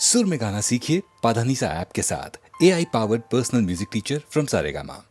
सुर में गाना सीखिए पाधानीसा ऐप के साथ। AI powered personal music teacher from Saregama.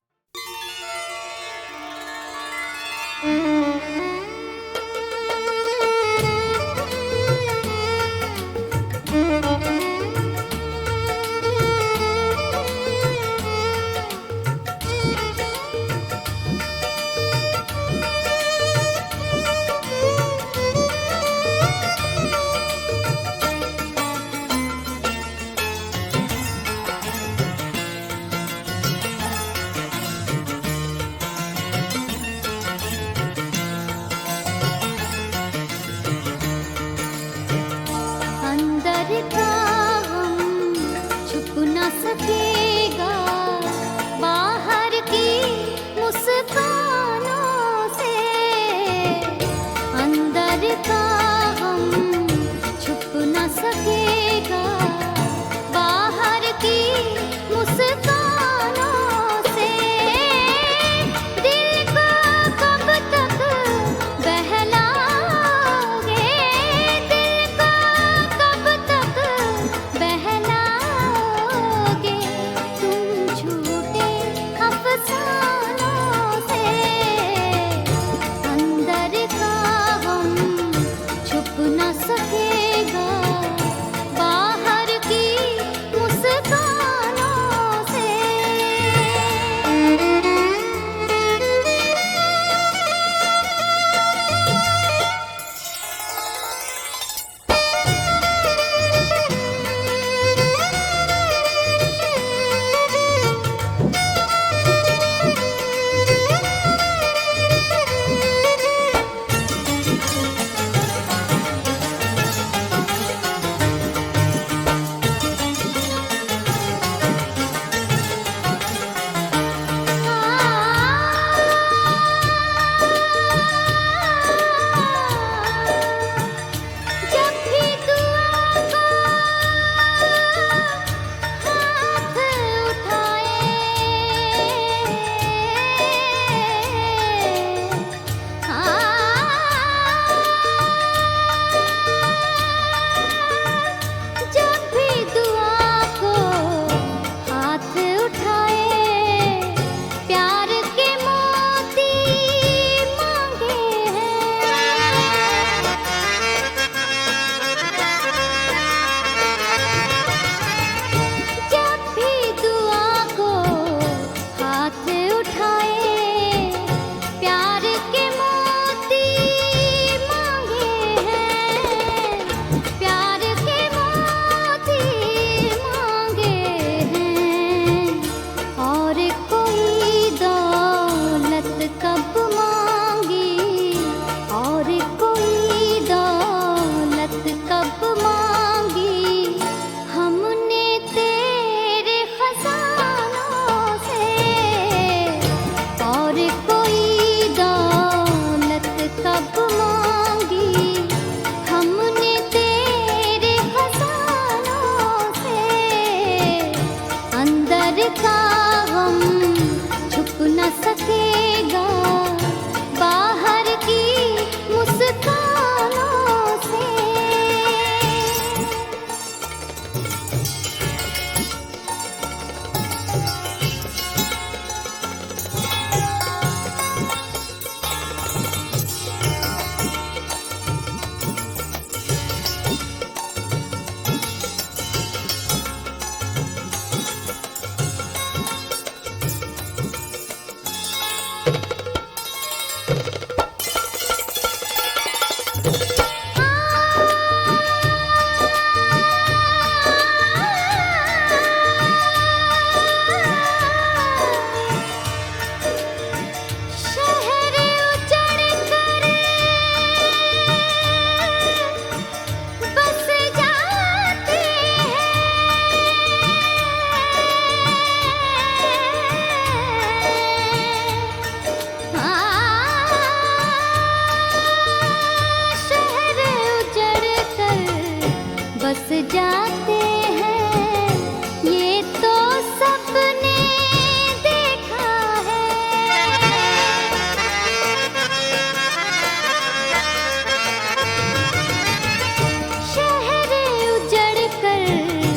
शहर उजड़ कर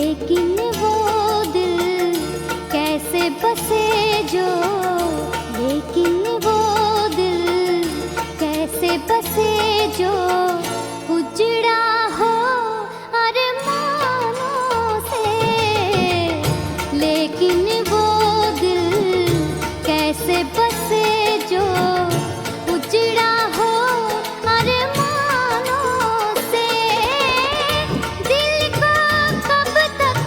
लेकिन वो दिल कैसे बसे जो, लेकिन वो दिल कैसे बसे जो उजड़ा हो अरमानों से, लेकिन वो दिल कैसे बसे जो उजड़ा हो अरमानों से। दिल को कब तक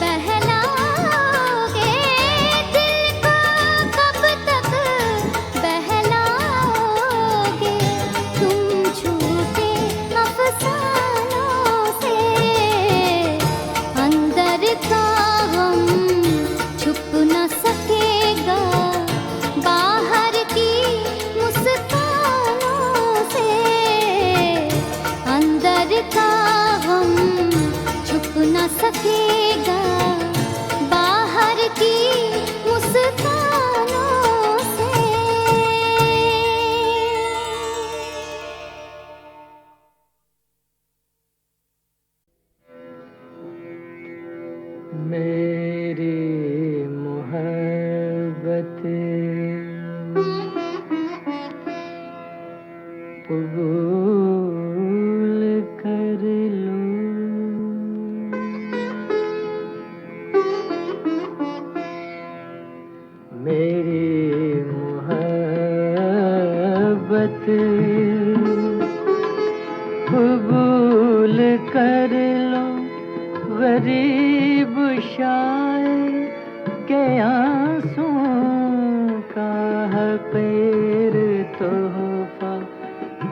बहलाओगे, दिल को कब तक बहलाओगे, तुम झूठे अफसानों से। अंदर का गम छुप न सकेगा बाहर की मुस्कानों से, अंदर का गम छुप न सकेगा बाहर की मुस्कानों से। मेरी मोहब्बत कबूल कर लो, मेरी मोहब्बत कबूल कर लो। गरीब शायर के आंसुओं का हक़ीर तोहफा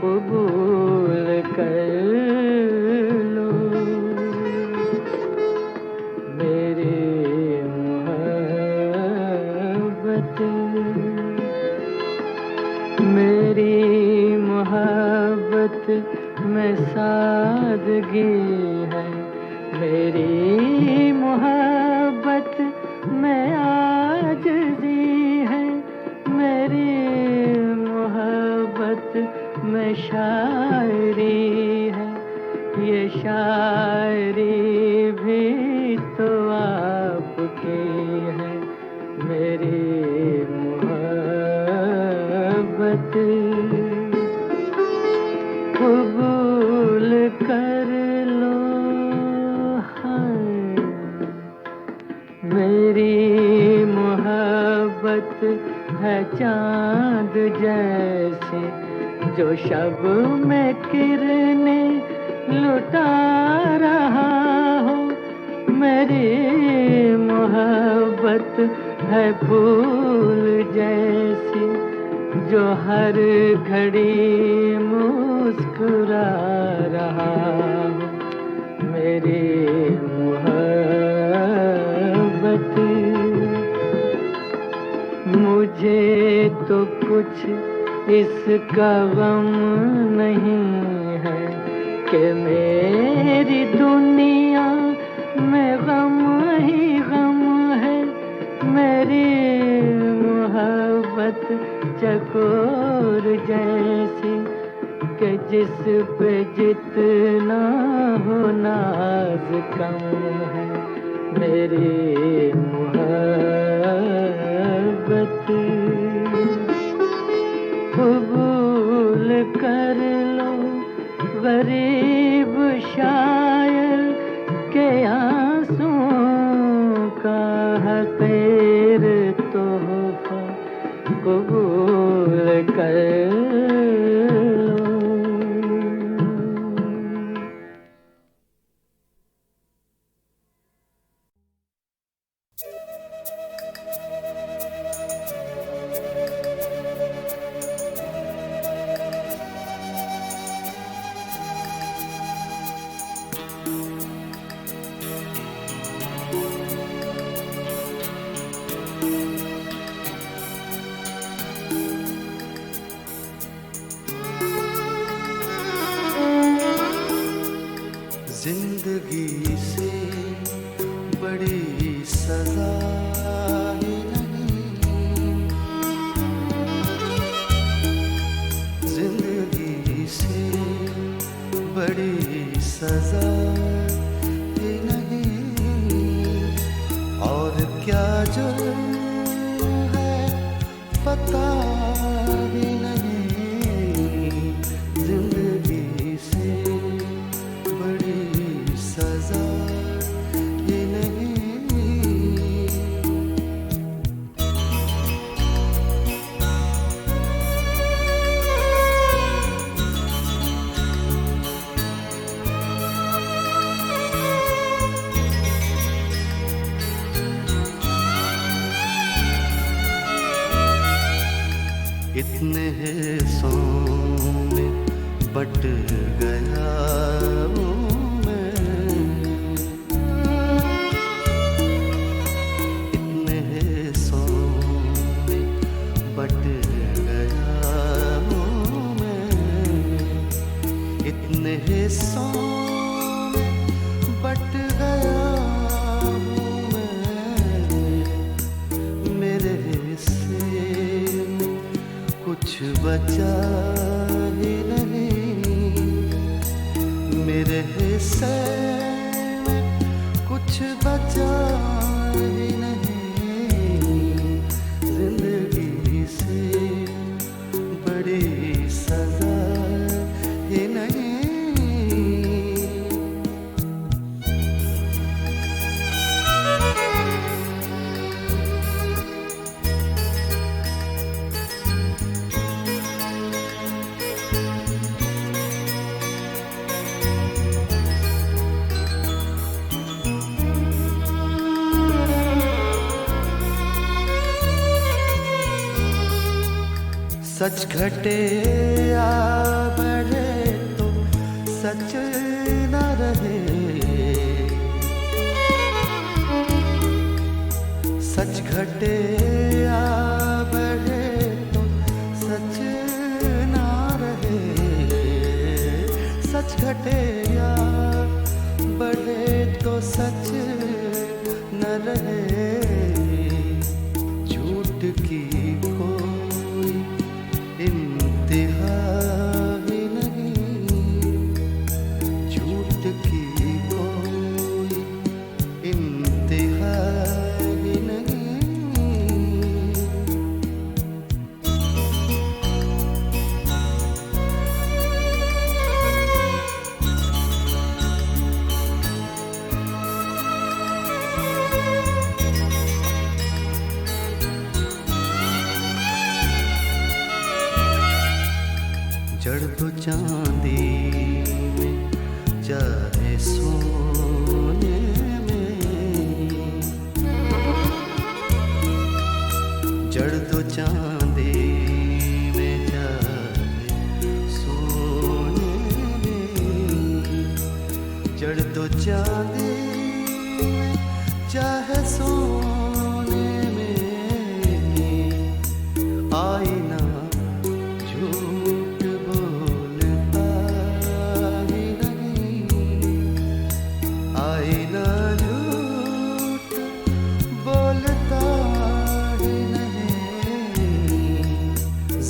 कबूल कर लो। मेरी मोहब्बत, मेरी मोहब्बत में सादगी है, मेरी मोहब्बत में आजिज़ी है, मेरी मोहब्बत में शायरी है। ये शायरी भी तो आपकी है, मेरी मोहब्बत कबूल कर लो। मेरी मोहब्बत है चाँद जैसे जो शब में किरणें लुटा रहा हो, मेरी मोहब्बत है फूल जैसी जो हर घड़ी मुस्कुरा रहा हो, मेरी मोहब्बत। मुझे तो कुछ इसका गम नहीं है कि मेरी दुनिया में गम ही गम है, मेरी मोहब्बत चकोर जैसी कि जिस पे जितना हो नाज कम है, मेरी मोहब्बत कबूल कर लो। गरीब शायर के आंसुओं का हक़ीर तोहफा कबूल कर लो। जिंदगी से बड़ी सजा ही नहीं, जिंदगी से बड़ी सजा ही नहीं। जुर्म है पता भी नहीं, जिंदगी से बड़ी सजा ये नहीं। इतने हिस्सों में बट गया हूँ मैं, इतने हिस्सों में बट गया हूँ मैं, इतने हिस्सों में बट गया हूँ मैं, मेरे हिस्से में कुछ बचा ही नहीं, मेरे हिस्से में कुछ बचा ही नहीं, जिंदगी से बड़ी सजा ही नहीं। सच घटे या बढ़े तो सच न रहे, सच घटे या बढ़े तो सच न रहे, सच घटे या बढ़े तो सच न रहे, झूठ की कोई इंतहा ही नहीं, झूठ की कोई इंतहा ही नहीं। जड़ दो चांदी में चाहे सोने में, जड़ दो चांदी में चाहे सोने में, जड़ दो चांदी में चाहे सोने में, आईना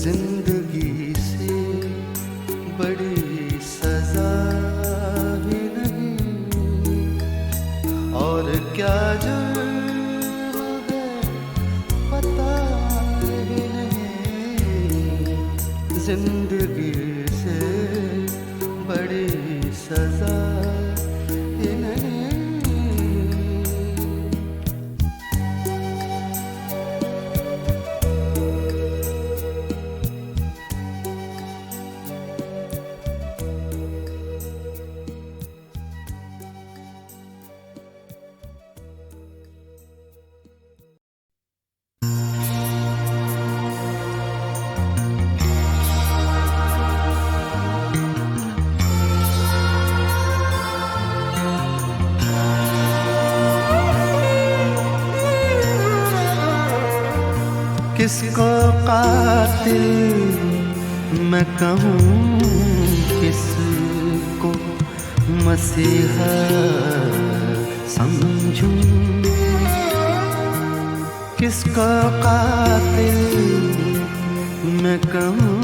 जिंदगी से बड़ी सजा ही नहीं, और क्या जुर्म है पता ही नहीं, जिंदगी से बड़ी सजा ही नहीं। किसको कातिल मैं कहूँ, किसको मसीहा समझूं, किसको कातिल मैं कहूँ,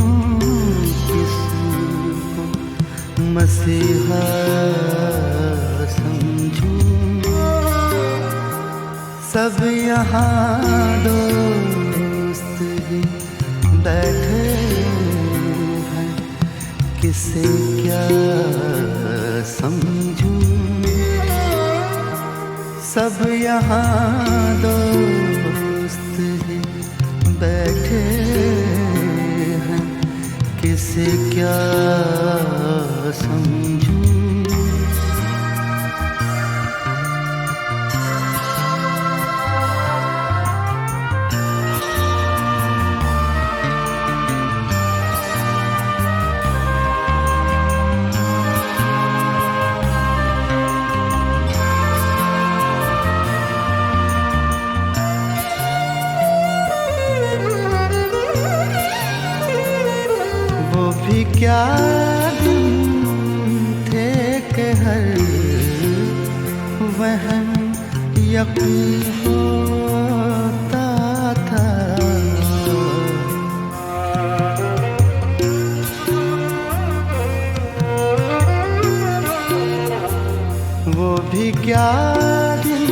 किसको मसीहा समझूं। सब यहाँ दोस्त ही बैठे हैं, किसे क्या समझूं। सब यहाँ दोस्त ही बैठे हैं, किसे क्या समझूं। क्या दिन थे कि हर वहम यकीन होता था। वो भी क्या दिन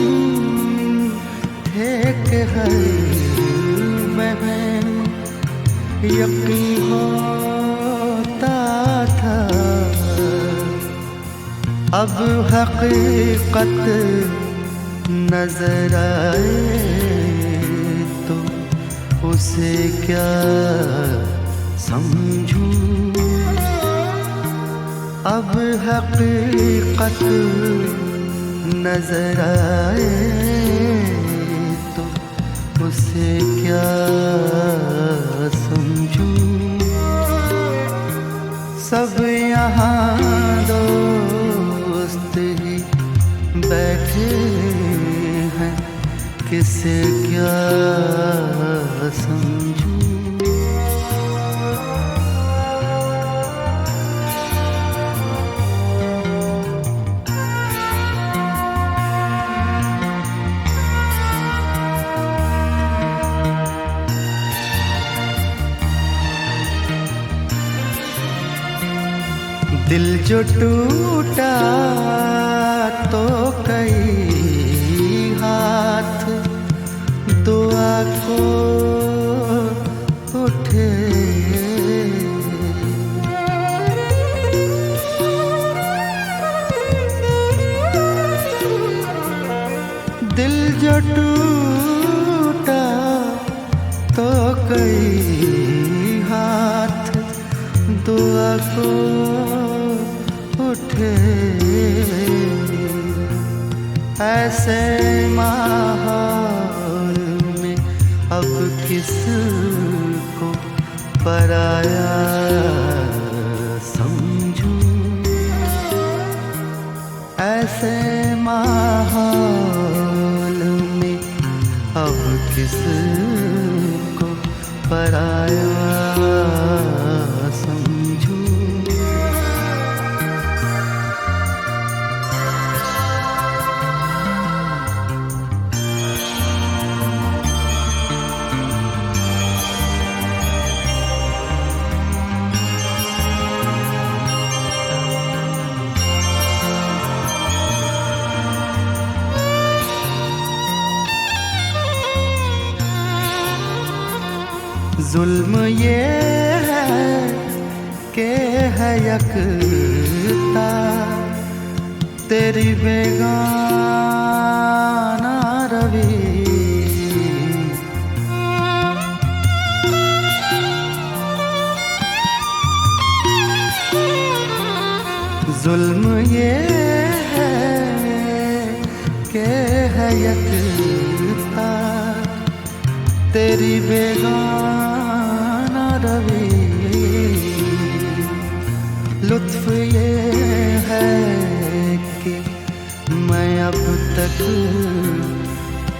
थे कि हर वहम यकीन था। अब हकीकत नजर आए तो उसे क्या समझूं। अब हकीकत नजर आए तो उसे क्या समझूं। सब यहाँ दोस्त ही बैठे हैं, किसे क्या समझूं। दिल जो टूटा तो कई हाथ दुआ को उठे। दिल जो टूटा तो कई हाथ दुआ को उठे। ऐसे माहौल में अब किसको पराया समझूं। ऐसे माहौल में अब किसको पराया समझूं। जुल्म ये है कि है यकता तेरी बेगाना रवि। जुल्म ये है कि है यकता तेरी बेगाना रवि। लुत्फ ये है कि मैं अब तक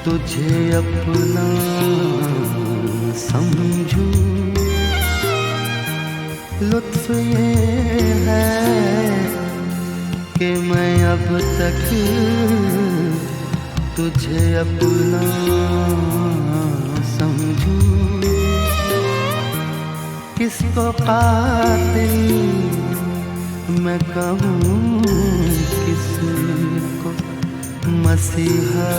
तुझे अपना समझूं। लुत्फ ये है कि मैं अब तक तुझे अपना समझूं। किसको कातिल मैं कहूँ, किसको मसीहा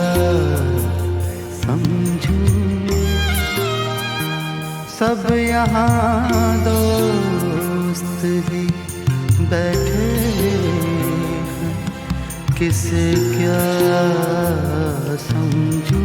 समझूं। सब यहाँ दोस्त ही बैठे हैं, किसे क्या समझूं।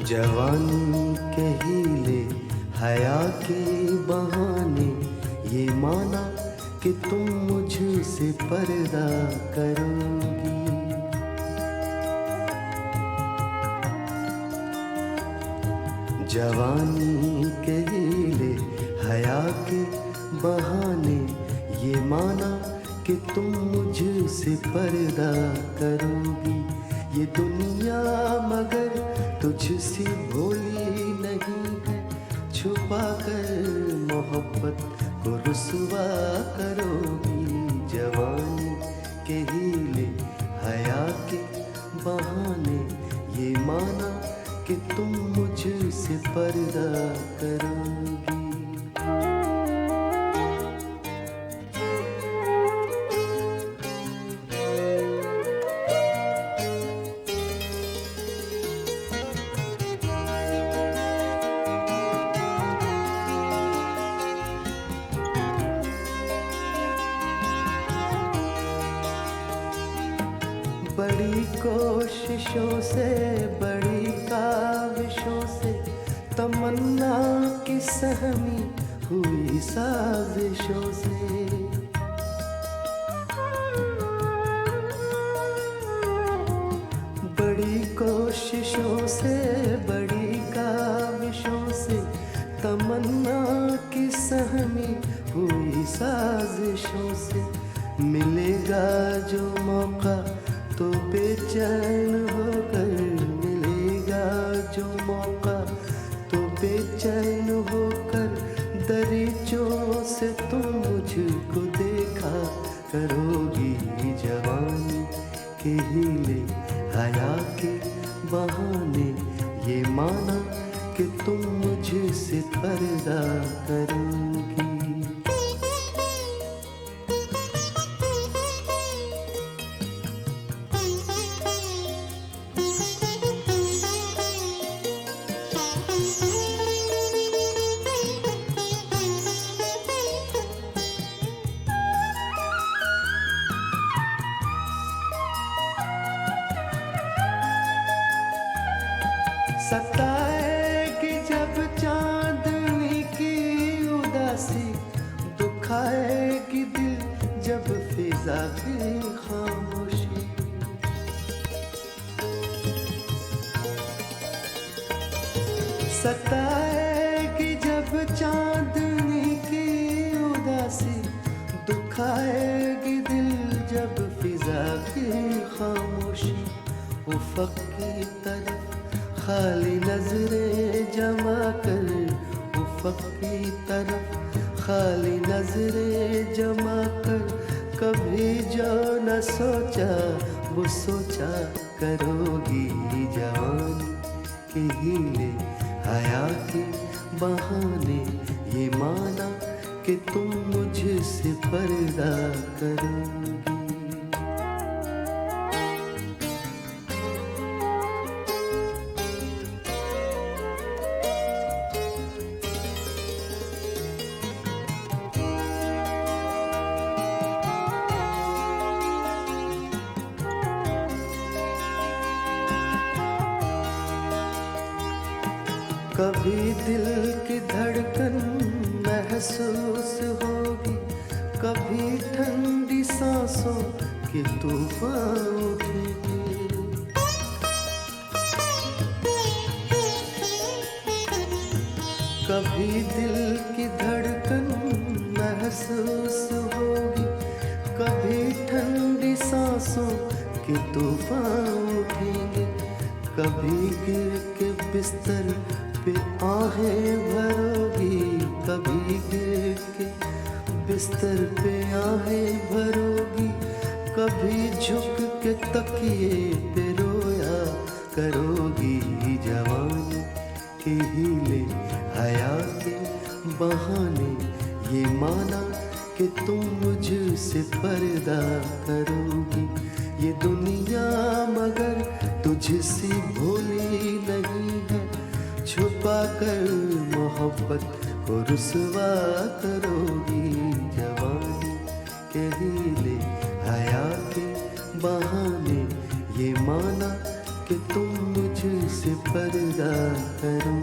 जवानी के हीले हया के बहाने ये माना कि तुम मुझसे पर्दा करोगी। जवानी के हीले हया के बहाने ये माना कि तुम मुझसे पर्दा करोगी। ये दुनिया मगर तुझसे भोली नहीं है, छुपा कर मोहब्बत को रुसवा करोगी। जवानी के हीले हया के बहाने ये माना कि तुम मुझसे पर्दा करोगी। बड़ी कोशिशों से, बड़ी काविशों से, तमन्ना की सहमी हुई साजिशों से। बड़ी कोशिशों से, बड़ी काविशों से, तमन्ना की सहमी हुई साजिशों से। मिलेगा जो मौका तो बेचैन होकर, मिलेगा जो मौका तो बेचैन होकर, दरीचों से तुम मुझको देखा करोगी। जवानी के हीले हया के बहाने ये माना कि तुम मुझसे पर्दा करोगी। सताएगी जब चांदनी की उदासी, दुखाएगी दिल जब फिजा की खामोशी। सताएगी जब चांदनी की उदासी, दुखाएगी दिल जब फिजा की खामोशी। उफ़क़ की तरफ खाली नजरें जमा कर, उफ़क़ की तरफ खाली नजरें जमा कर, कभी जो न सोचा वो सोचा करोगी। जवानी के हीले हया के बहाने ये माना कि तुम मुझसे पर्दा करोगी। कभी दिल की धड़कन महसूस होगी, कभी ठंडी सांसों की तूफान उठेगी। कभी दिल की धड़कन महसूस होगी, कभी ठंडी सांसों के तूफान उठेंगे, कभी गिर के बिस्तर पे आहें भरोगी, कभी गिर के बिस्तर पे आहें भरोगी, कभी झुक के तकिए पे रोया करोगी। जवानी के हीले हया के बहाने ये माना कि तुम मुझसे पर्दा करोगी। ये दुनिया मगर तुझसे भोली नहीं है, छुपा कर मोहब्बत को रुसवा करोगी। जवानी के हीले हया के बहाने ये माना कि तुम मुझसे पर्दा करो।